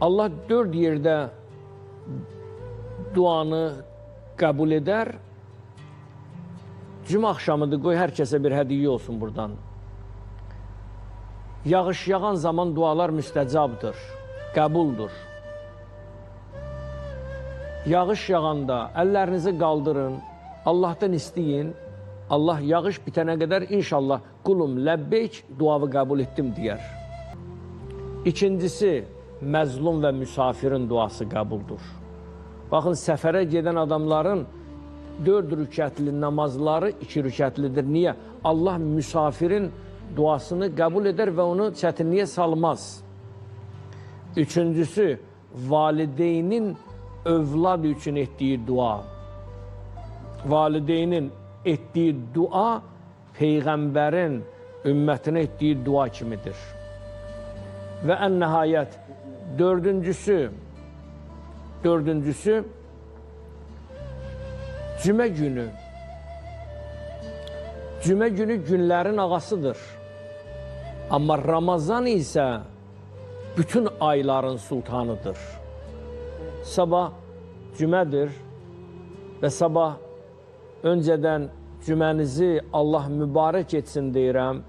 Allah 4 yerdə duanı qəbul edər. Cümə axşamıdır, qoy hər kəsə bir hədiyyə olsun buradan. Yağış yağan zaman dualar müstəcabdır, qəbuldur. Yağış yağanda əllərinizi qaldırın, Allahdan istəyin. Allah yağış bitənə qədər inşallah qulum ləbbeyk duavı qəbul etdim deyər. İkincisi, məzlum və müsafirin duası qəbuldur. Baxın, səfərə gedən adamların 4 rükətli namazları 2 rükətlidir. Niyə? Allah müsafirin duasını qəbul edər və onu çətinliyə salmaz. Üçüncüsü, valideynin övlad üçün etdiyi dua. Valideynin etdiyi dua Peyğəmbərin ümmətinə etdiyi dua kimidir. Və ən nəhayət dördüncüsü cümə günü. Cümə günü günlərin ağasıdır. Amma Ramazan isə bütün ayların sultanıdır. Sabah cümədir və sabah öncədən cümənizi Allah mübarək etsin deyirəm.